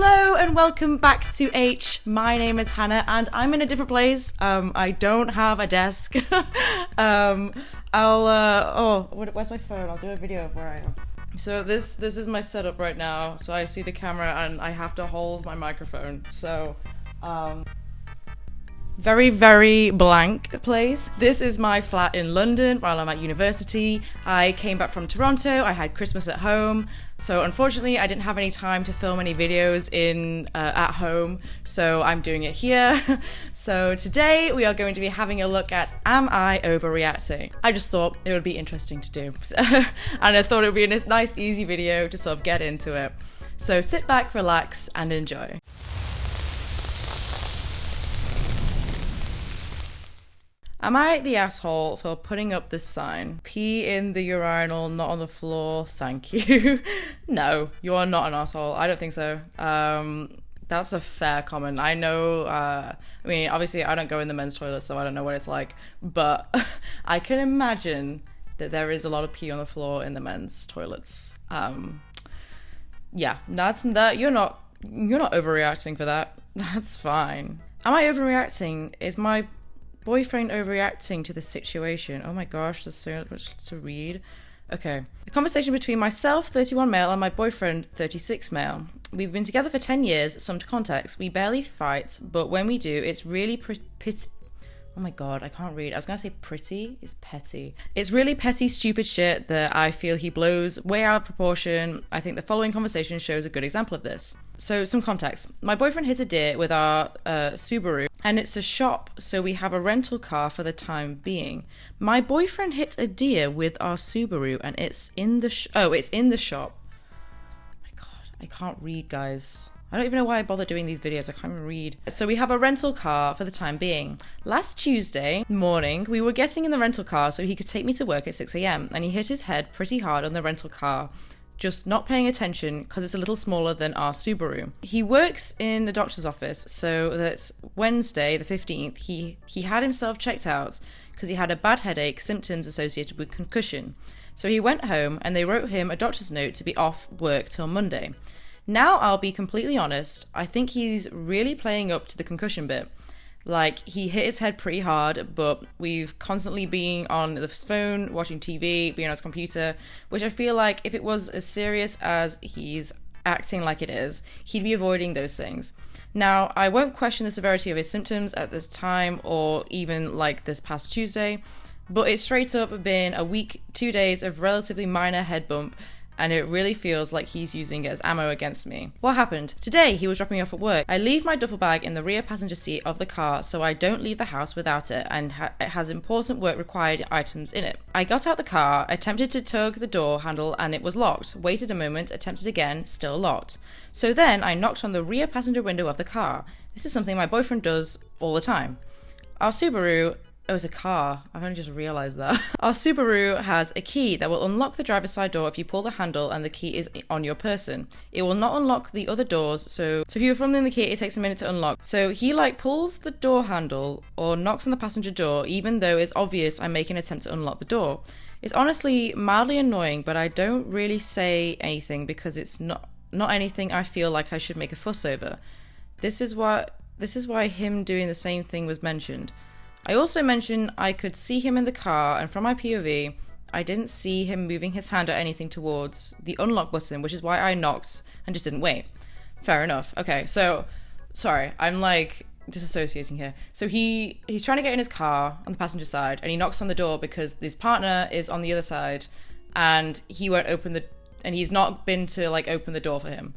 Hello and welcome back to Aiche. My name is Hannah and I'm in a different place. I don't have a desk. Where's my phone? I'll do a video of where I am. So this is my setup right now. So I see the camera and I have to hold my microphone. So, very, very blank place. This is my flat in London while I'm at university. I came back from Toronto. I had Christmas at home. So unfortunately, I didn't have any time to film any videos at home. So I'm doing it here. So today we are going to be having a look at Am I Overreacting? I just thought it would be interesting to do. And I thought it would be a nice, easy video to sort of get into it. So sit back, relax, and enjoy. Am I the asshole for putting up this sign? Pee in the urinal, not on the floor, thank you. No, you are not an asshole. I don't think so. That's a fair comment. I know, obviously I don't go in the men's toilet, so I don't know what it's like, but I can imagine that there is a lot of pee on the floor in the men's toilets. Yeah, you're not overreacting for that. That's fine. Am I overreacting? Is my boyfriend overreacting to the situation? Oh my gosh, there's so much to read. Okay. A conversation between myself, 31 male, and my boyfriend, 36 male. We've been together for 10 years, some context. We barely fight, but when we do, it's really oh my god, I can't read. I was gonna say pretty, it's petty. It's really petty, stupid shit that I feel he blows way out of proportion. I think the following conversation shows a good example of this. So, some context. My boyfriend hit a deer with our Subaru, and it's a shop, so we have a rental car for the time being. My boyfriend hit a deer with our Subaru, and it's in the it's in the shop. Oh my god, I can't read, guys. I don't even know why I bother doing these videos. I can't even read. So we have a rental car for the time being. Last Tuesday morning, we were getting in the rental car so he could take me to work at 6 a.m. and he hit his head pretty hard on the rental car, just not paying attention because it's a little smaller than our Subaru. He works in the doctor's office, so that's Wednesday the 15th. He had himself checked out because he had a bad headache, symptoms associated with concussion. So he went home and they wrote him a doctor's note to be off work till Monday. Now, I'll be completely honest, I think he's really playing up to the concussion bit. Like, he hit his head pretty hard, but we've constantly been on the phone, watching TV, being on his computer, which I feel like if it was as serious as he's acting like it is, he'd be avoiding those things. Now, I won't question the severity of his symptoms at this time or even like this past Tuesday, but it's straight up been a week, 2 days of relatively minor head bump, and it really feels like he's using it as ammo against me. What happened? Today, he was dropping me off at work. I leave my duffel bag in the rear passenger seat of the car so I don't leave the house without it, and it has important work required items in it. I got out the car, attempted to tug the door handle and it was locked. Waited a moment, attempted again, still locked. So then I knocked on the rear passenger window of the car. This is something my boyfriend does all the time. Our Subaru... Oh, it's a car. I've only just realised that. Our Subaru has a key that will unlock the driver's side door if you pull the handle and the key is on your person. It will not unlock the other doors, so if you're fumbling the key, it takes a minute to unlock. So he pulls the door handle or knocks on the passenger door, even though it's obvious I'm making an attempt to unlock the door. It's honestly mildly annoying, but I don't really say anything because it's not anything I feel like I should make a fuss over. This is why him doing the same thing was mentioned. I also mentioned I could see him in the car, and from my POV, I didn't see him moving his hand or anything towards the unlock button, which is why I knocked and just didn't wait. Fair enough. Okay, so, sorry, I'm like disassociating here. So he's trying to get in his car on the passenger side, and he knocks on the door because his partner is on the other side, and he won't and he's not been to open the door for him.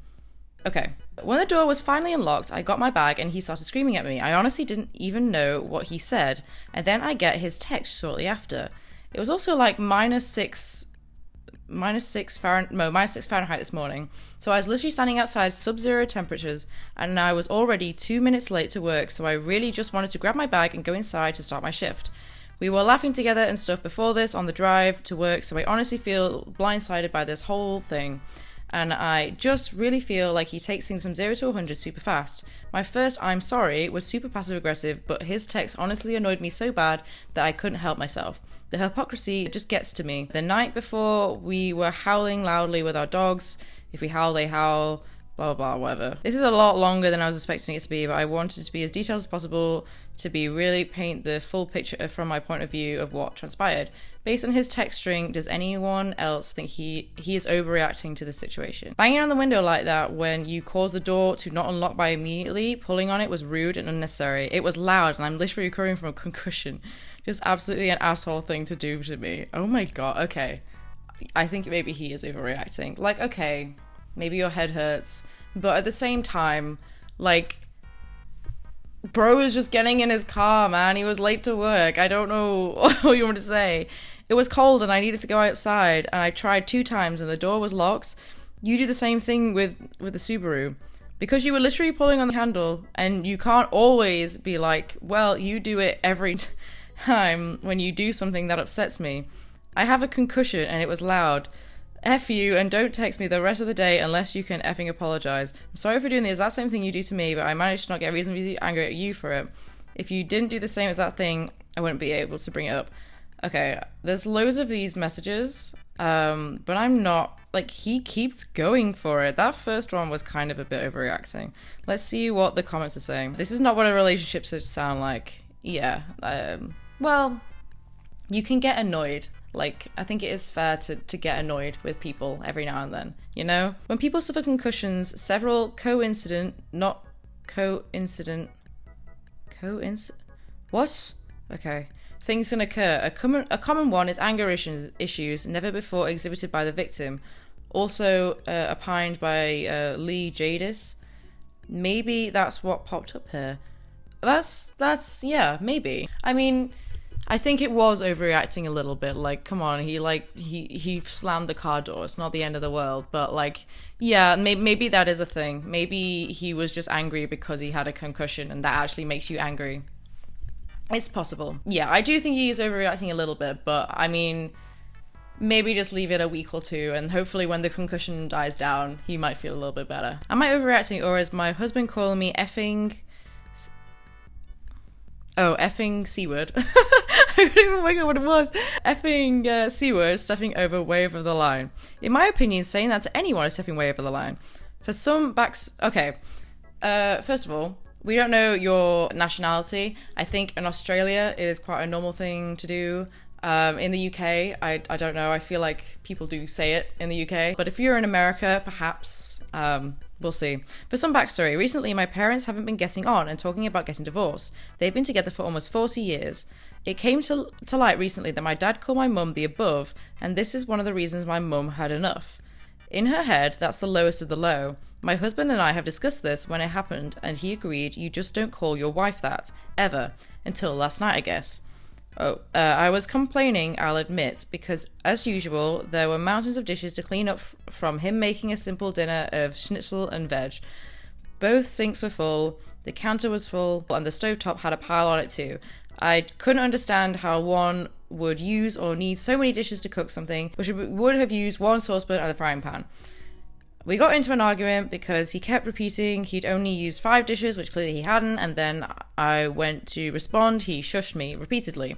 Okay. When the door was finally unlocked, I got my bag and he started screaming at me. I honestly didn't even know what he said. And then I get his text shortly after. It was also like minus 6 Fahrenheit this morning. So I was literally standing outside sub-zero temperatures and I was already 2 minutes late to work. So I really just wanted to grab my bag and go inside to start my shift. We were laughing together and stuff before this on the drive to work. So I honestly feel blindsided by this whole thing. And I just really feel like he takes things from 0 to 100 super fast. My first "I'm sorry" was super passive aggressive, but his text honestly annoyed me so bad that I couldn't help myself. The hypocrisy just gets to me. The night before, we were howling loudly with our dogs. If we howl, they howl. blah, blah, blah, whatever. This is a lot longer than I was expecting it to be, but I wanted it to be as detailed as possible to be really paint the full picture from my point of view of what transpired. Based on his text string, does anyone else think he is overreacting to the situation? Banging on the window like that when you caused the door to not unlock by immediately pulling on it was rude and unnecessary. It was loud and I'm literally recovering from a concussion. Just absolutely an asshole thing to do to me. Oh my god, okay. I think maybe he is overreacting. Like, okay, maybe your head hurts, but at the same time, like, bro was just getting in his car, man. He was late to work. I don't know what you want to say. It was cold and I needed to go outside, and I tried 2 times and the door was locked. You do the same thing with the Subaru. Because you were literally pulling on the handle, and you can't always be like, well, you do it every time when you do something that upsets me. I have a concussion and it was loud. F you, and don't text me the rest of the day unless you can effing apologize. I'm sorry for doing the exact same thing you do to me, but I managed to not get reasonably angry at you for it. If you didn't do the same exact thing, I wouldn't be able to bring it up. Okay, there's loads of these messages, but I'm not, like, he keeps going for it. That first one was kind of a bit overreacting. Let's see what the comments are saying. This is not what a relationship should sound like. Yeah, well, you can get annoyed. Like, I think it is fair to get annoyed with people every now and then, you know? When people suffer concussions, several what? Okay. Things can occur. A common one is anger issues never before exhibited by the victim. Also opined by Lee Jadis. Maybe that's what popped up here. That's yeah, maybe. I mean, I think it was overreacting a little bit. Like, come on, he slammed the car door. It's not the end of the world, but like, yeah, maybe that is a thing. Maybe he was just angry because he had a concussion, and that actually makes you angry. It's possible. Yeah, I do think he is overreacting a little bit, but I mean, maybe just leave it a week or 2, and hopefully when the concussion dies down, he might feel a little bit better. Am I overreacting, or is my husband calling me effing C-word? I couldn't even work out what it was. Effing C-word, stepping over way over the line. In my opinion, saying that to anyone is stepping way over the line. For some okay. First of all, we don't know your nationality. I think in Australia, it is quite a normal thing to do. In the UK, I don't know. I feel like people do say it in the UK. But if you're in America, perhaps, we'll see. For some backstory, recently my parents haven't been getting on and talking about getting divorced. They've been together for almost 40 years. It came to light recently that my dad called my mum the above, and this is one of the reasons my mum had enough. In her head, that's the lowest of the low. My husband and I have discussed this when it happened, and he agreed you just don't call your wife that, ever. Until last night, I guess. I was complaining, I'll admit, because, as usual, there were mountains of dishes to clean up from him making a simple dinner of schnitzel and veg. Both sinks were full, the counter was full, and the stovetop had a pile on it too. I couldn't understand how one would use or need so many dishes to cook something, which would have used one saucepan and a frying pan. We got into an argument because he kept repeating he'd only used 5 dishes, which clearly he hadn't, and then I went to respond, he shushed me repeatedly.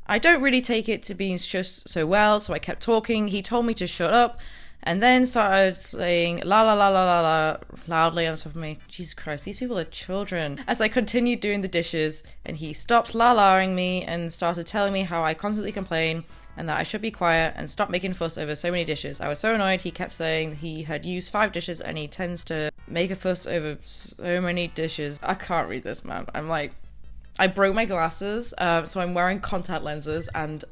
I don't really take it to being shushed so well, so I kept talking. He told me to shut up, and then started saying la la la la la la loudly on top of me. Jesus Christ, these people are children. As I continued doing the dishes, and he stopped la-laing me and started telling me how I constantly complain and that I should be quiet and stop making fuss over so many dishes. I was so annoyed. He kept saying he had used 5 dishes and he tends to make a fuss over so many dishes. I can't read this, man. I'm like, I broke my glasses, so I'm wearing contact lenses, and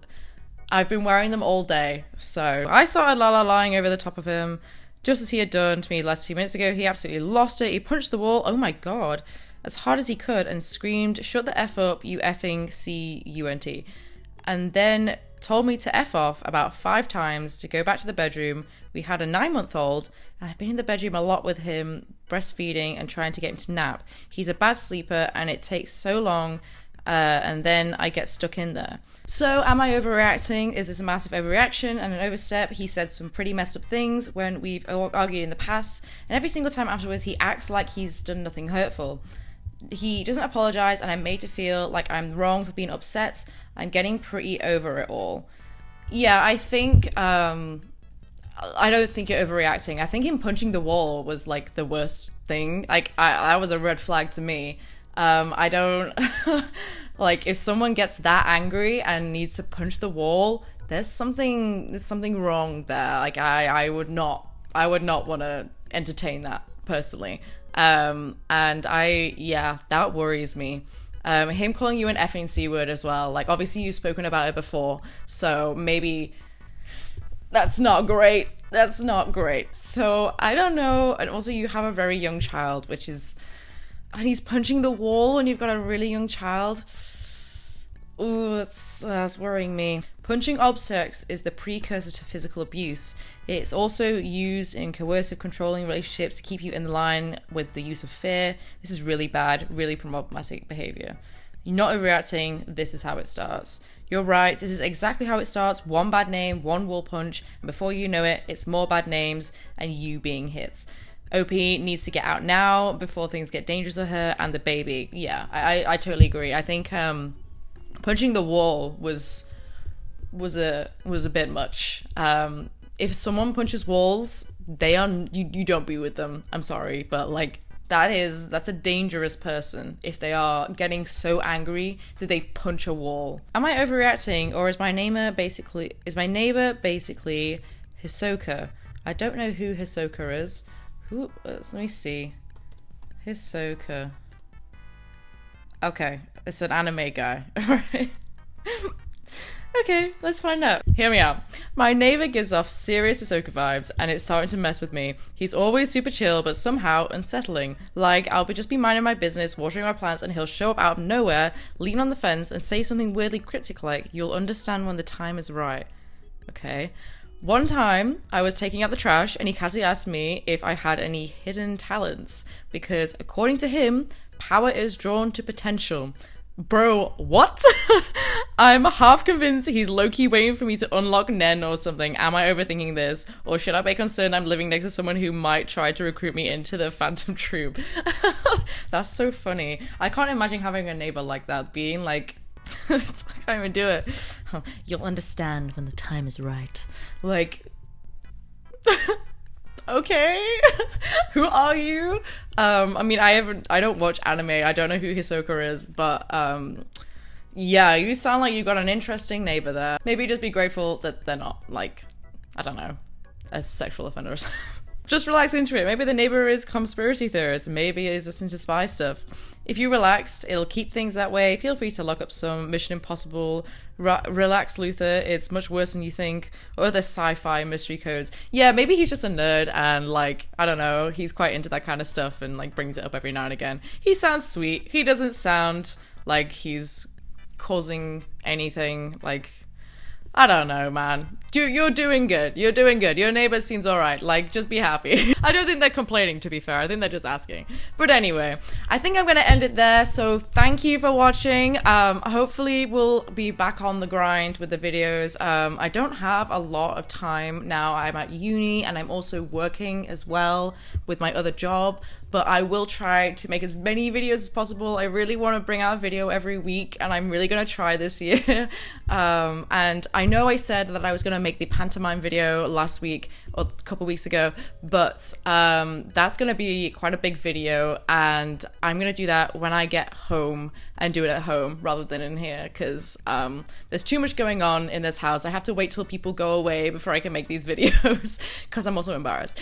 I've been wearing them all day. So I started lying over the top of him, just as he had done to me less 2 minutes ago. He absolutely lost it. He punched the wall, oh my god, as hard as he could, and screamed, "Shut the F up, you effing cunt." And then told me to F off about 5 times, to go back to the bedroom. We had a 9-month-old, and I've been in the bedroom a lot with him, breastfeeding and trying to get him to nap. He's a bad sleeper, and it takes so long, and then I get stuck in there. So am I overreacting? Is this a massive overreaction and an overstep? He said some pretty messed up things when we've argued in the past, and every single time afterwards he acts like he's done nothing hurtful. He doesn't apologize, and I'm made to feel like I'm wrong for being upset. I'm getting pretty over it all. Yeah, I think I don't think you're overreacting. I think him punching the wall was like the worst thing. Like that was a red flag to me. I don't like if someone gets that angry and needs to punch the wall, there's something wrong there. Like I would not want to entertain that personally. And that worries me. Him calling you an effing C word as well. Like obviously you've spoken about it before, so maybe that's not great. That's not great. So I don't know. And also you have a very young child, and he's punching the wall and you've got a really young child. Ooh, that's worrying me. Punching objects is the precursor to physical abuse. It's also used in coercive, controlling relationships to keep you in line with the use of fear. This is really bad, really problematic behavior. You're not overreacting. This is how it starts. You're right. This is exactly how it starts. One bad name, one wall punch, and before you know it, it's more bad names and you being hit. OP needs to get out now before things get dangerous for her and the baby. Yeah, I totally agree. I think punching the wall was a bit much. If someone punches walls, you don't be with them. I'm sorry, but like that's a dangerous person if they are getting so angry that they punch a wall. Am I overreacting, or is my neighbor basically Hisoka? I don't know who Hisoka is. Let me see. Hisoka. Okay, it's an anime guy. Alright. Okay, let's find out. Hear me out. My neighbor gives off serious Hisoka vibes, and it's starting to mess with me. He's always super chill, but somehow unsettling. Like, I'll just be minding my business, watering my plants, and he'll show up out of nowhere, lean on the fence, and say something weirdly cryptic like, "You'll understand when the time is right." Okay. One time, I was taking out the trash, and he casually asked me if I had any hidden talents, because according to him, power is drawn to potential. Bro, what? I'm half convinced he's low-key waiting for me to unlock Nen or something. Am I overthinking this? Or should I be concerned I'm living next to someone who might try to recruit me into the Phantom Troop? That's so funny. I can't imagine having a neighbor like that, being like, I can't even do it. You'll understand when the time is right. Like, okay. Who are you? I mean, I don't watch anime. I don't know who Hisoka is, but yeah, you sound like you got an interesting neighbor there. Maybe just be grateful that they're not, like, I don't know, a sexual offender or something. Just relax into it. Maybe the neighbor is conspiracy theorist. Maybe he's just into spy stuff. If you're relaxed, it'll keep things that way. Feel free to look up some Mission Impossible, Relax Luther, It's Much Worse Than You Think, or other sci-fi mystery codes. Yeah, maybe he's just a nerd and, like, I don't know, he's quite into that kind of stuff and, like, brings it up every now and again. He sounds sweet. He doesn't sound like he's causing anything, like, I don't know, man. You're doing good. You're doing good. Your neighbor seems alright. Like, just be happy. I don't think they're complaining, to be fair. I think they're just asking. But anyway, I think I'm going to end it there. So thank you for watching. Hopefully we'll be back on the grind with the videos. I don't have a lot of time now. I'm at uni and I'm also working as well with my other job. But I will try to make as many videos as possible. I really want to bring out a video every week, and I'm really going to try this year. And I know I said that I was going to make the pantomime video last week or a couple weeks ago, but that's going to be quite a big video, and I'm going to do that when I get home and do it at home rather than in here, because there's too much going on in this house. I have to wait till people go away before I can make these videos, because I'm also embarrassed.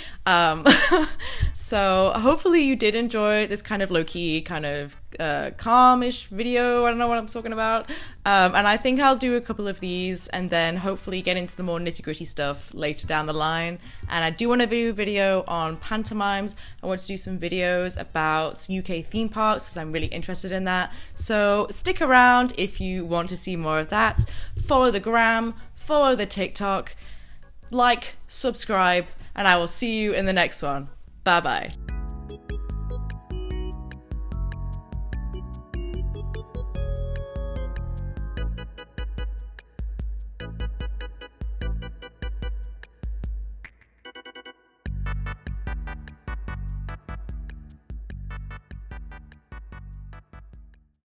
So hopefully you did enjoy this kind of low-key, kind of calm-ish video. I don't know what I'm talking about. And I think I'll do a couple of these and then hopefully get into the more nitty-gritty stuff later down the line. And I do want to do a video on pantomimes. I want to do some videos about UK theme parks because I'm really interested in that. So stick around if you want to see more of that. Follow the gram, follow the TikTok, like, subscribe, and I will see you in the next one. Bye bye.